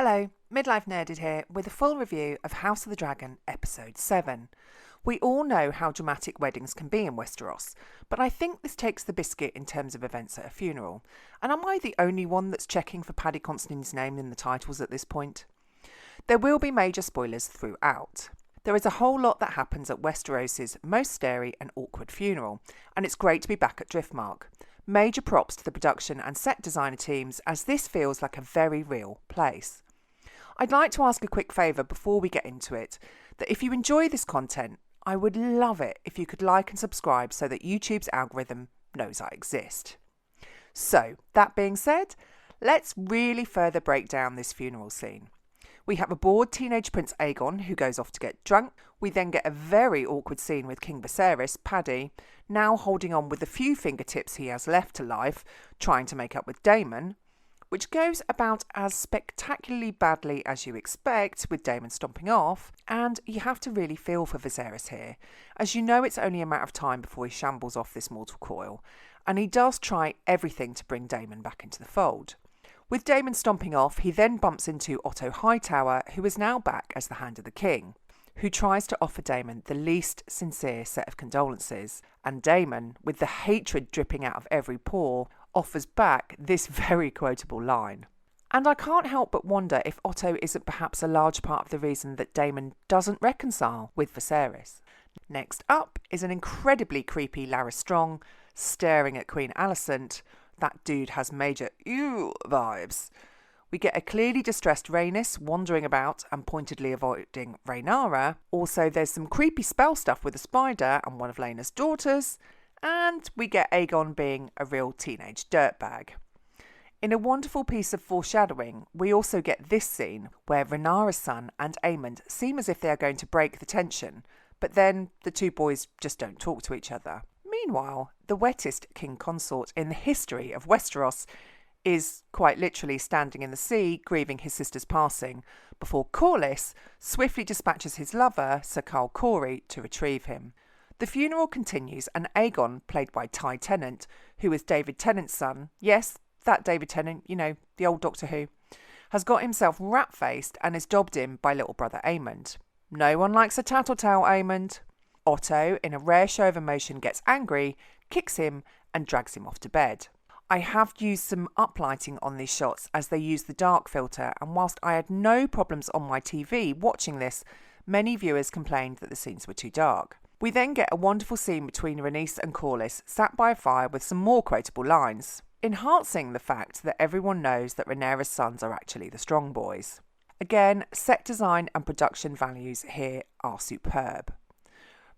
Hello, Midlife Nerded here with a full review of House of the Dragon Episode 7. We all know how dramatic weddings can be in Westeros, but I think this takes the biscuit in terms of events at a funeral. And am I the only one that's checking for Paddy Considine's name in the titles at this point? There will be major spoilers throughout. There is a whole lot that happens at Westeros' most scary and awkward funeral, and it's great to be back at Driftmark. Major props to the production and set designer teams, as this feels like a very real place. I'd like to ask a quick favour before we get into it, that if you enjoy this content, I would love it if you could like and subscribe so that YouTube's algorithm knows I exist. So, that being said, let's really further break down this funeral scene. We have a bored teenage Prince Aegon who goes off to get drunk. We then get a very awkward scene with King Viserys, Paddy, now holding on with the few fingertips he has left to life, trying to make up with Daemon, which goes about as spectacularly badly as you expect, with Daemon stomping off, and you have to really feel for Viserys here, as you know it's only a matter of time before he shambles off this mortal coil, and he does try everything to bring Daemon back into the fold. With Daemon stomping off, he then bumps into Otto Hightower, who is now back as the Hand of the King, who tries to offer Daemon the least sincere set of condolences, and Daemon, with the hatred dripping out of every pore, offers back this very quotable line. And I can't help but wonder if Otto isn't perhaps a large part of the reason that Daemon doesn't reconcile with Viserys. Next up is an incredibly creepy Larys Strong staring at Queen Alicent. That dude has major ew vibes. We get a clearly distressed Rhaenys wandering about and pointedly avoiding Rhaenyra. Also, there's some creepy spell stuff with a spider and one of Laena's daughters. And we get Aegon being a real teenage dirtbag. In a wonderful piece of foreshadowing, we also get this scene where Rhaenyra's son and Aemond seem as if they are going to break the tension, but then the two boys just don't talk to each other. Meanwhile, the wettest king consort in the history of Westeros is quite literally standing in the sea, grieving his sister's passing, before Corlys swiftly dispatches his lover, Sir Carl Corey, to retrieve him. The funeral continues, and Aegon, played by Ty Tennant, who is David Tennant's son, yes, that David Tennant, you know, the old Doctor Who, has got himself rat-faced and is dobbed in by little brother Aemond. No one likes a tattletale, Aemond. Otto, in a rare show of emotion, gets angry, kicks him and drags him off to bed. I have used some uplighting on these shots as they use the dark filter, and whilst I had no problems on my TV watching this, many viewers complained that the scenes were too dark. We then get a wonderful scene between Rhaenys and Corlys sat by a fire with some more quotable lines, enhancing the fact that everyone knows that Rhaenyra's sons are actually the Strong Boys. Again, set design and production values here are superb.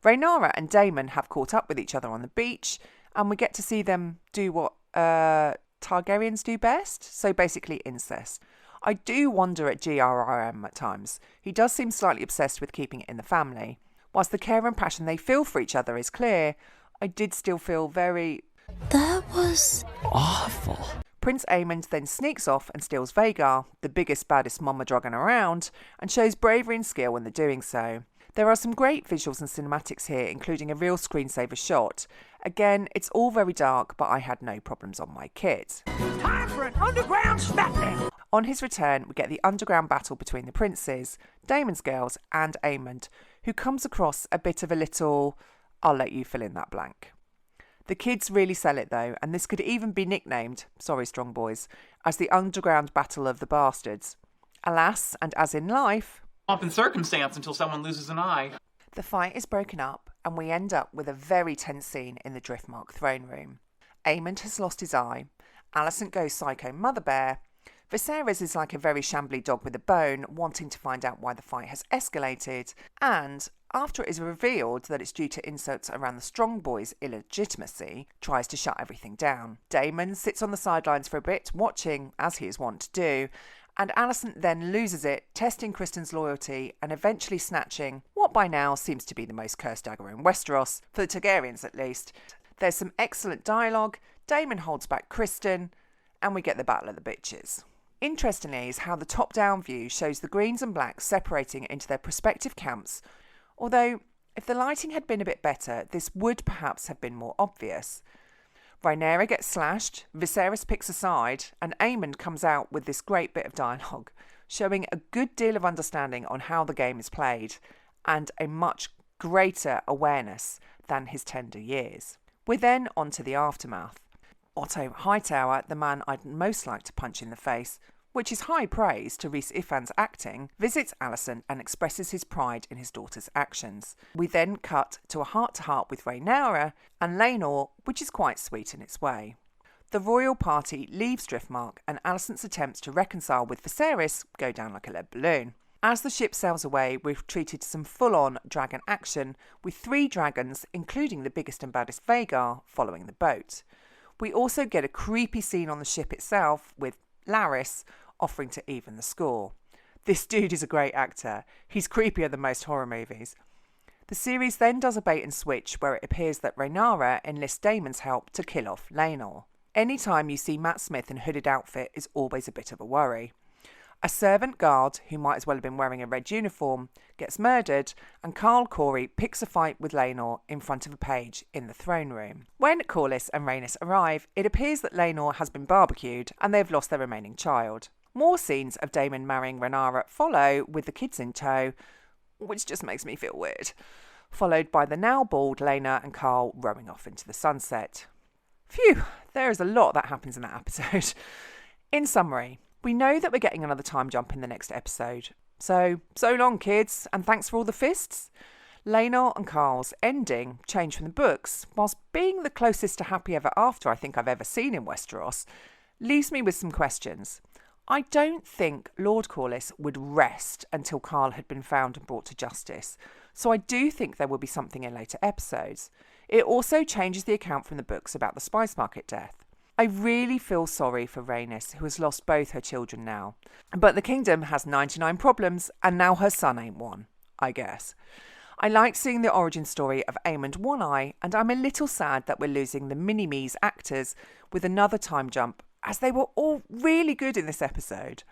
Rhaenyra and Daemon have caught up with each other on the beach, and we get to see them do what Targaryens do best, so basically incest. I do wonder at GRRM at times. He does seem slightly obsessed with keeping it in the family. Whilst the care and passion they feel for each other is clear, I did still feel very... That was awful. Prince Aemond then sneaks off and steals Vhagar, the biggest, baddest mama dragon around, and shows bravery and skill in the doing so. There are some great visuals and cinematics here, including a real screensaver shot. Again, it's all very dark, but I had no problems on my kit. Time for an underground smackdown! On his return, we get the underground battle between the princes, Daemon's girls and Aemond, who comes across a bit of a little, I'll let you fill in that blank. The kids really sell it though, and this could even be nicknamed, sorry Strong Boys, as the underground battle of the bar-stewards. Alas, and as in life... Often circumstance until someone loses an eye. The fight is broken up, and we end up with a very tense scene in the Driftmark throne room. Aemond has lost his eye, Alicent goes psycho mother bear, Viserys is like a very shambly dog with a bone, wanting to find out why the fight has escalated, and, after it is revealed that it's due to insults around the Strong Boys' illegitimacy, tries to shut everything down. Daemon sits on the sidelines for a bit, watching, as he is wont to do, and Alicent then loses it, testing Kristen's loyalty and eventually snatching what by now seems to be the most cursed dagger in Westeros, for the Targaryens at least. There's some excellent dialogue, Daemon holds back Kristen, and we get the Battle of the Bitches. Interestingly is how the top-down view shows the greens and blacks separating into their respective camps, although if the lighting had been a bit better, this would perhaps have been more obvious. Rhaenyra gets slashed, Viserys picks a side, and Aemond comes out with this great bit of dialogue. showing a good deal of understanding on how the game is played and a much greater awareness than his tender years. We're then on to the aftermath. Otto Hightower, the man I'd most like to punch in the face, which is high praise to Rhys Ifans' acting, visits Alicent and expresses his pride in his daughter's actions. We then cut to a heart-to-heart with Rhaenyra and Laenor, which is quite sweet in its way. The royal party leaves Driftmark and Alicent's attempts to reconcile with Viserys go down like a lead balloon. As the ship sails away, we've treated some full-on dragon action with 3 dragons, including the biggest and baddest Vhagar, following the boat. We also get a creepy scene on the ship itself with Larys offering to even the score. This dude is a great actor. He's creepier than most horror movies. The series then does a bait and switch where it appears that Rhaenyra enlists Daemon's help to kill off Laenor. Any time you see Matt Smith in a hooded outfit is always a bit of a worry. A servant guard, who might as well have been wearing a red uniform, gets murdered, and Carl Corey picks a fight with Laenor in front of a page in the throne room. When Corlys and Rhaenys arrive, it appears that Laenor has been barbecued and they have lost their remaining child. More scenes of Daemon marrying Rhaenyra follow, with the kids in tow, which just makes me feel weird, followed by the now bald Laena and Carl rowing off into the sunset. Phew, there is a lot that happens in that episode. In summary, we know that we're getting another time jump in the next episode. So long, kids, and thanks for all the fists. Laenor and Carl's ending, changed from the books, whilst being the closest to happy ever after I think I've ever seen in Westeros, leaves me with some questions. I don't think Lord Corlys would rest until Carl had been found and brought to justice, so I do think there will be something in later episodes. It also changes the account from the books about the spice market death. I really feel sorry for Rhaenys, who has lost both her children now. But the kingdom has 99 problems, and now her son ain't one, I guess. I like seeing the origin story of Aemond One Eye, and I'm a little sad that we're losing the mini-me's actors with another time jump, as they were all really good in this episode.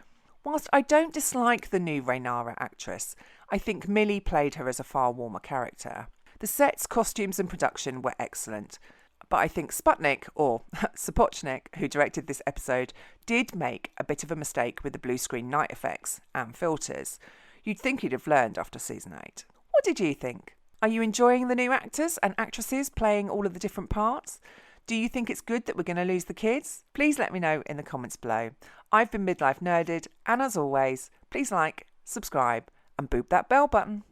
Whilst I don't dislike the new Rhaenyra actress, I think Millie played her as a far warmer character. The sets, costumes and production were excellent. But I think Sputnik, or Sapochnik, who directed this episode, did make a bit of a mistake with the blue screen night effects and filters. You'd think he'd have learned after season 8. What did you think? Are you enjoying the new actors and actresses playing all of the different parts? Do you think it's good that we're going to lose the kids? Please let me know in the comments below. I've been Midlife Nerded, and as always, please like, subscribe, and boop that bell button.